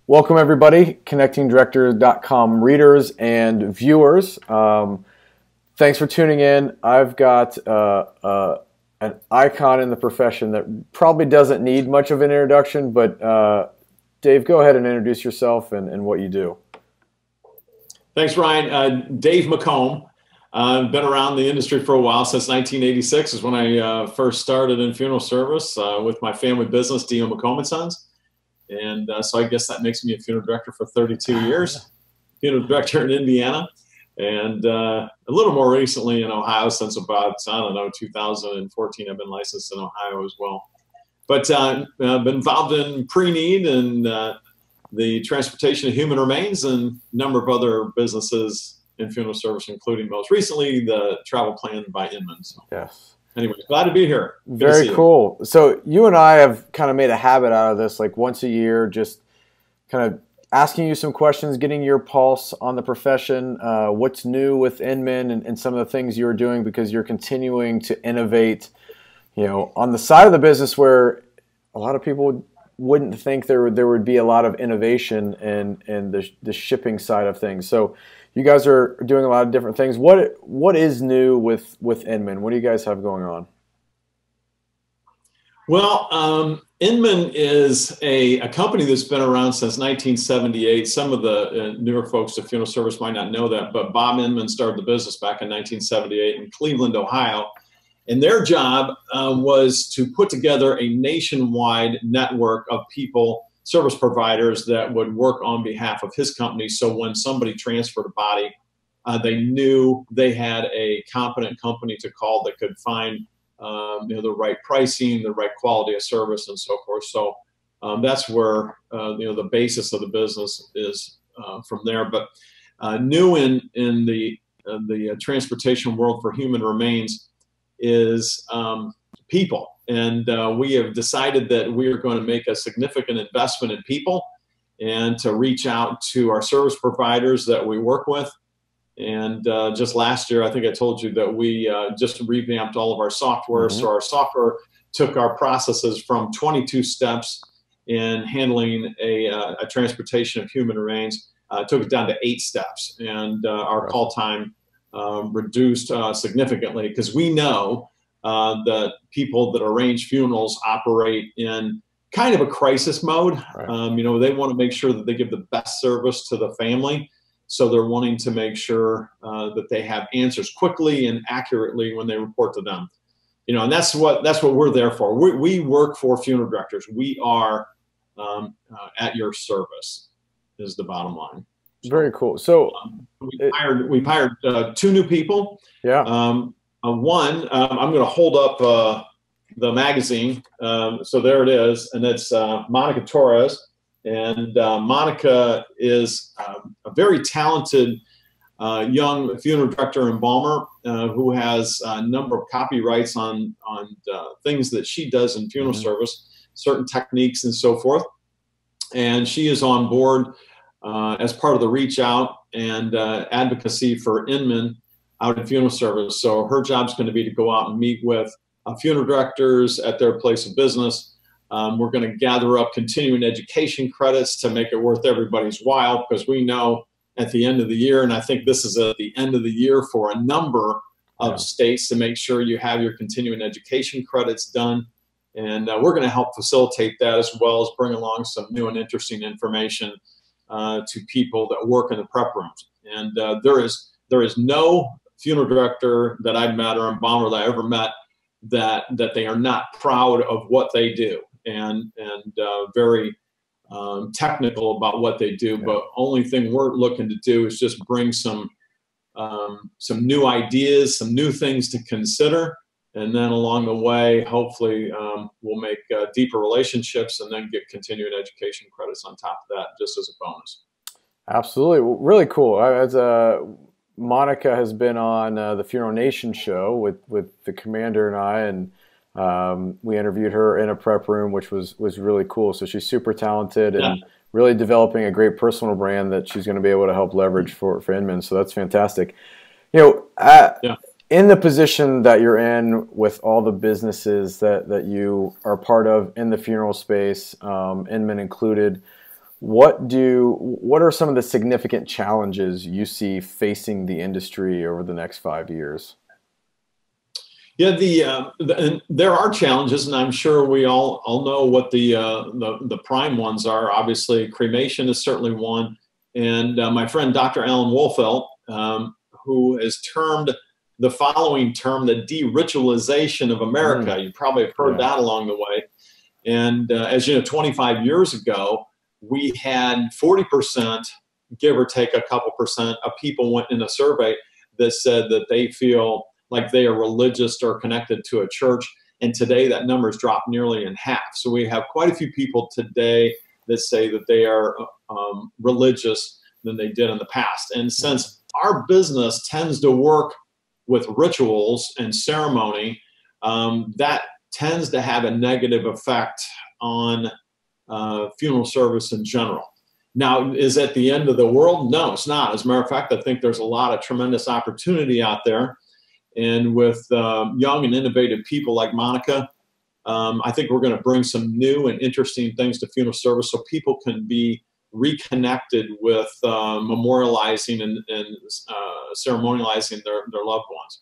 Welcome, everybody, connectingdirectors.com readers and viewers. Thanks for tuning in. I've got an icon in the profession that probably doesn't need much of an introduction, but Dave, go ahead and introduce yourself and what you do. Thanks, Ryan. Dave McComb. I've been around the industry for a while. Since 1986 is when I first started in funeral service with my family business, D.O. McComb and Sons. And so I guess that makes me a funeral director for 32 years, funeral director in Indiana, and a little more recently in Ohio since about, I don't know, 2014. I've been licensed in Ohio as well. But I've been involved in pre-need and the transportation of human remains and a number of other businesses in funeral service, including most recently the travel plan by Inman. So. Yes. Anyway, glad to be here. Very cool. So you and I have kind of made a habit out of this, like once a year, just kind of asking you some questions, getting your pulse on the profession, what's new with Inman and some of the things you're doing, because you're continuing to innovate, on the side of the business where a lot of people wouldn't think there would be a lot of innovation in the shipping side of things. So you guys are doing a lot of different things. What is new with Inman? What do you guys have going on? Well, Inman is a company that's been around since 1978. Some of the newer folks to funeral service might not know that, but Bob Inman started the business back in 1978 in Cleveland, Ohio. And their job was to put together a nationwide network of people, service providers that would work on behalf of his company. So when somebody transferred a body, they knew they had a competent company to call that could find the right pricing, the right quality of service, and so forth. So that's where the basis of the business is from there. But new in the transportation world for human remains is people. And we have decided that we are going to make a significant investment in people and to reach out to our service providers that we work with. And just last year, I think I told you that we just revamped all of our software. Mm-hmm. So our software took our processes from 22 steps in handling a transportation of human remains, took it down to 8 steps. And our call time reduced significantly, because we know that people that arrange funerals operate in kind of a crisis mode. Right. They want to make sure that they give the best service to the family. So they're wanting to make sure that they have answers quickly and accurately when they report to them. And that's what we're there for. We work for funeral directors. We are at your service is the bottom line. Very cool. So we've hired 2 new people. Yeah. One, I'm going to hold up the magazine. So there it is, and it's Monica Torres. And Monica is a very talented young funeral director and embalmer who has a number of copyrights on things that she does in funeral service, certain techniques and so forth. And she is on board as part of the reach out and advocacy for Inman out in funeral service. So her job is going to be to go out and meet with funeral directors at their place of business. We're going to gather up continuing education credits to make it worth everybody's while, because we know at the end of the year, and I think this is at the end of the year for a number of states, to make sure you have your continuing education credits done. And we're going to help facilitate that, as well as bring along some new and interesting information to people that work in the prep rooms. And there is no funeral director that I've met or embalmer that I ever met that they are not proud of what they do and very technical about what they do. But only thing we're looking to do is just bring some new ideas, some new things to consider. And then along the way, hopefully we'll make deeper relationships and then get continuing education credits on top of that, just as a bonus. Absolutely. Really cool. As Monica has been on the Funeral Nation show with the commander and I, and we interviewed her in a prep room, which was really cool. So she's super talented and really developing a great personal brand that she's going to be able to help leverage for Inman. So that's fantastic. In the position that you're in with all the businesses that you are part of in the funeral space, Inman included, what are some of the significant challenges you see facing the industry over the next 5 years? Yeah, there are challenges, and I'm sure we all know what the prime ones are. Obviously, cremation is certainly one, and my friend Dr. Alan Wolfelt, who has termed the following term the de-ritualization of America. You probably have heard that along the way. And as you know, 25 years ago, we had 40%, give or take a couple percent, of people went in a survey that said that they feel like they are religious or connected to a church. And today that number's dropped nearly in half. So we have quite a few people today that say that they are religious than they did in the past. And since our business tends to work with rituals and ceremony, that tends to have a negative effect on funeral service in general. Now, is it the end of the world? No, it's not. As a matter of fact, I think there's a lot of tremendous opportunity out there. And with young and innovative people like Monica, I think we're going to bring some new and interesting things to funeral service so people can be reconnected with memorializing and ceremonializing their loved ones.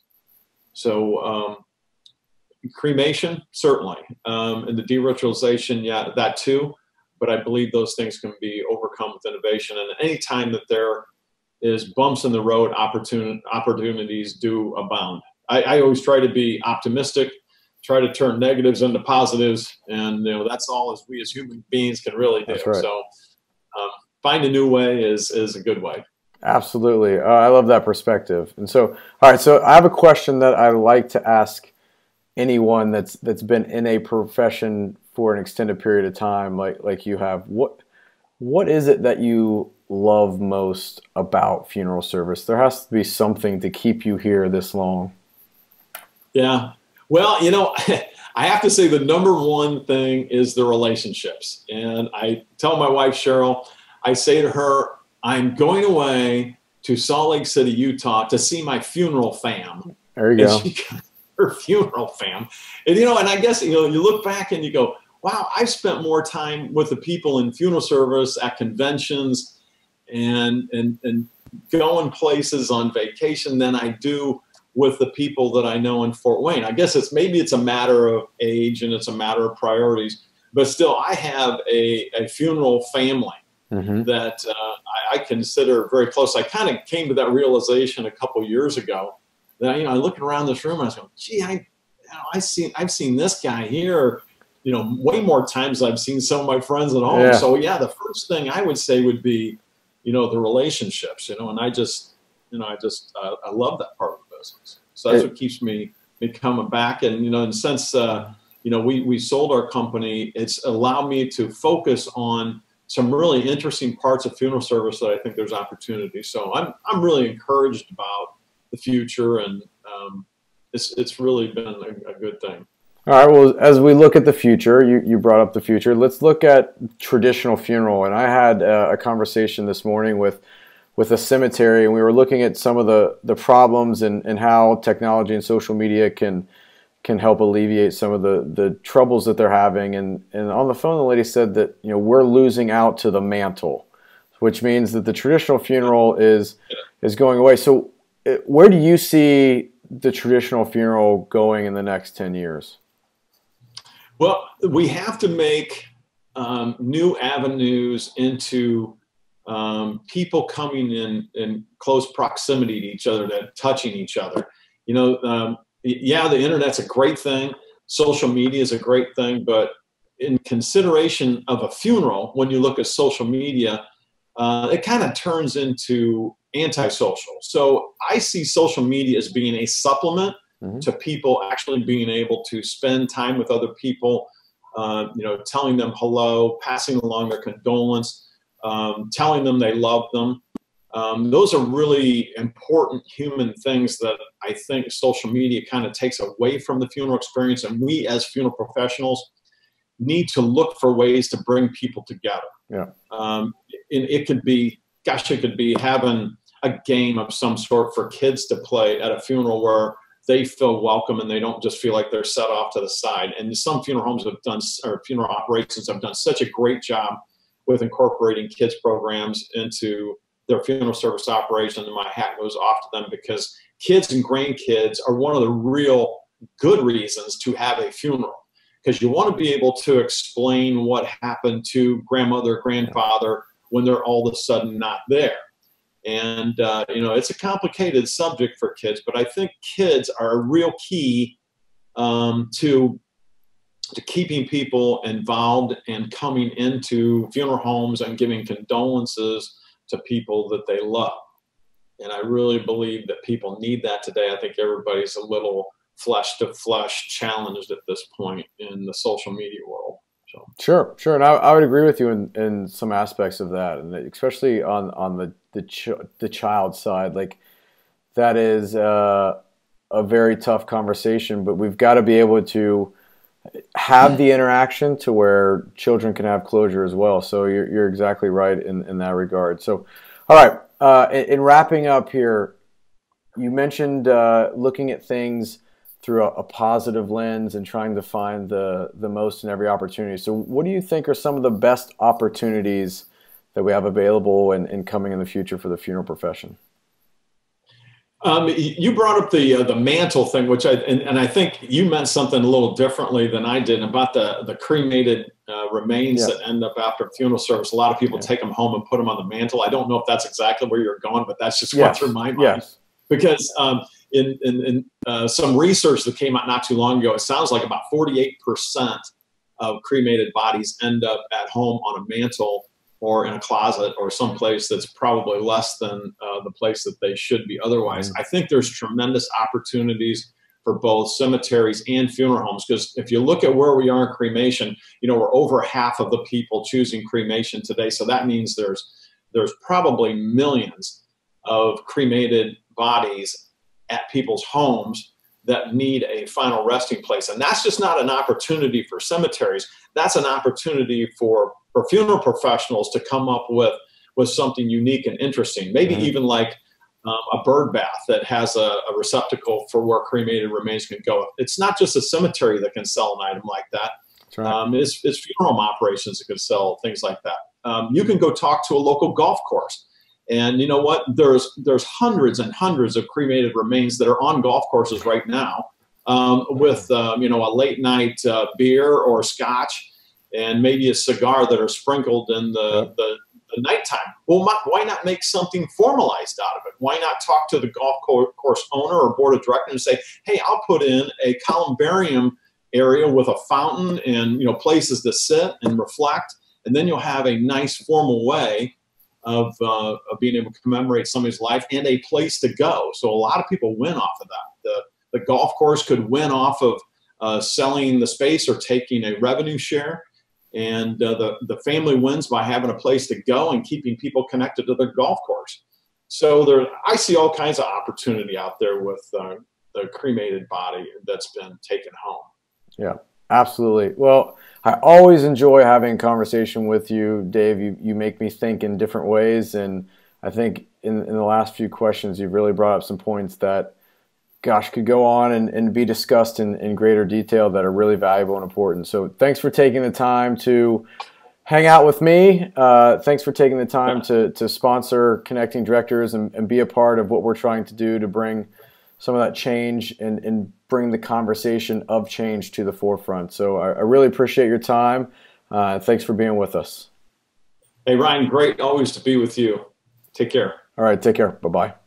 So cremation, certainly. And the de-ritualization, yeah, that too. But I believe those things can be overcome with innovation. And any time that there is bumps in the road, opportunities do abound. I always try to be optimistic, try to turn negatives into positives, and that's all as we as human beings can really do. That's right. So find a new way is a good way. Absolutely. I love that perspective. And so, all right, so I have a question that I like to ask anyone that's been in a profession for an extended period of time, like you have. What is it that you love most about funeral service? There has to be something to keep you here this long. Yeah. Well, I have to say the number one thing is the relationships. And I tell my wife, Cheryl, I say to her, I'm going away to Salt Lake City, Utah to see my funeral fam. There you go. And she got her funeral fam. And, and I guess, you look back and you go, wow, I've spent more time with the people in funeral service at conventions and going places on vacation than I do with the people that I know in Fort Wayne. I guess maybe it's a matter of age and it's a matter of priorities, but still I have a funeral family that I consider very close. I kind of came to that realization a couple years ago that, I look around this room and I was going, gee, I've seen this guy here, way more times than I've seen some of my friends at home. Yeah. So yeah, the first thing I would say would be, the relationships, and I love that part of the business. So that's what keeps me coming back. And, and since, we sold our company, it's allowed me to focus on some really interesting parts of funeral service that I think there's opportunity. So I'm really encouraged about the future, and it's really been a good thing. All right. Well, as we look at the future, you brought up the future. Let's look at traditional funeral. And I had a conversation this morning with a cemetery, and we were looking at some of the problems and how technology and social media can help alleviate some of the troubles that they're having. And on the phone, the lady said that we're losing out to the mantle, which means that the traditional funeral is going away. So where do you see the traditional funeral going in the next 10 years? Well, we have to make new avenues into people coming in close proximity to each other, to touching each other. Yeah, the internet's a great thing. Social media is a great thing, but in consideration of a funeral, when you look at social media, it kind of turns into antisocial. So I see social media as being a supplement to people actually being able to spend time with other people, telling them hello, passing along their condolence, telling them they love them. Those are really important human things that I think social media kind of takes away from the funeral experience. And we as funeral professionals need to look for ways to bring people together. Yeah. And it could be having a game of some sort for kids to play at a funeral where they feel welcome and they don't just feel like they're set off to the side. And some funeral homes have done, or funeral operations have done such a great job with incorporating kids programs into their funeral service operation, and my hat goes off to them, because kids and grandkids are one of the real good reasons to have a funeral, because you want to be able to explain what happened to grandmother, grandfather when they're all of a sudden not there. And, it's a complicated subject for kids, but I think kids are a real key to keeping people involved and coming into funeral homes and giving condolences to people that they love. And I really believe that people need that today. I think everybody's a little flesh to flesh challenged at this point in the social media world. So. Sure. And I would agree with you in some aspects of that, and especially on the child side. Like, that is a very tough conversation, but we've got to be able to have the interaction to where children can have closure as well. So you're exactly right in that regard. So, all right, in wrapping up here, you mentioned looking at things through a positive lens and trying to find the most in every opportunity. So what do you think are some of the best opportunities that we have available and coming in the future for the funeral profession? You brought up the mantle thing, which I think you meant something a little differently than I did about the cremated remains that end up after a funeral service. A lot of people take them home and put them on the mantle. I don't know if that's exactly where you're going, but that's just went through my mind. Yes. Because in some research that came out not too long ago, it sounds like about 48% of cremated bodies end up at home on a mantle or in a closet or someplace that's probably less than the place that they should be otherwise. I think there's tremendous opportunities for both cemeteries and funeral homes, because if you look at where we are in cremation, we're over half of the people choosing cremation today. So that means there's probably millions of cremated bodies at people's homes that need a final resting place. And that's just not an opportunity for cemeteries. That's an opportunity for funeral professionals to come up with something unique and interesting. Maybe even like a bird bath that has a receptacle for where cremated remains can go. It's not just a cemetery that can sell an item like that. That's right. It's funeral home operations that can sell things like that. You can go talk to a local golf course. And you know what? There's hundreds and hundreds of cremated remains that are on golf courses right now, with a late night beer or scotch and maybe a cigar that are sprinkled in the nighttime. Well, why not make something formalized out of it? Why not talk to the golf course owner or board of directors and say, hey, I'll put in a columbarium area with a fountain and places to sit and reflect, and then you'll have a nice formal way of being able to commemorate somebody's life and a place to go. So a lot of people win off of that. The golf course could win off of selling the space or taking a revenue share. And the family wins by having a place to go and keeping people connected to their golf course. So I see all kinds of opportunity out there with the cremated body that's been taken home. Yeah, absolutely. Well, I always enjoy having a conversation with you, Dave. You make me think in different ways. And I think in the last few questions, you've really brought up some points that, gosh, could go on and be discussed in greater detail that are really valuable and important. So thanks for taking the time to hang out with me. Thanks for taking the time to sponsor Connecting Directors and be a part of what we're trying to do to bring some of that change and bring the conversation of change to the forefront. So I really appreciate your time. Thanks for being with us. Hey, Ryan, great always to be with you. Take care. All right, take care. Bye-bye.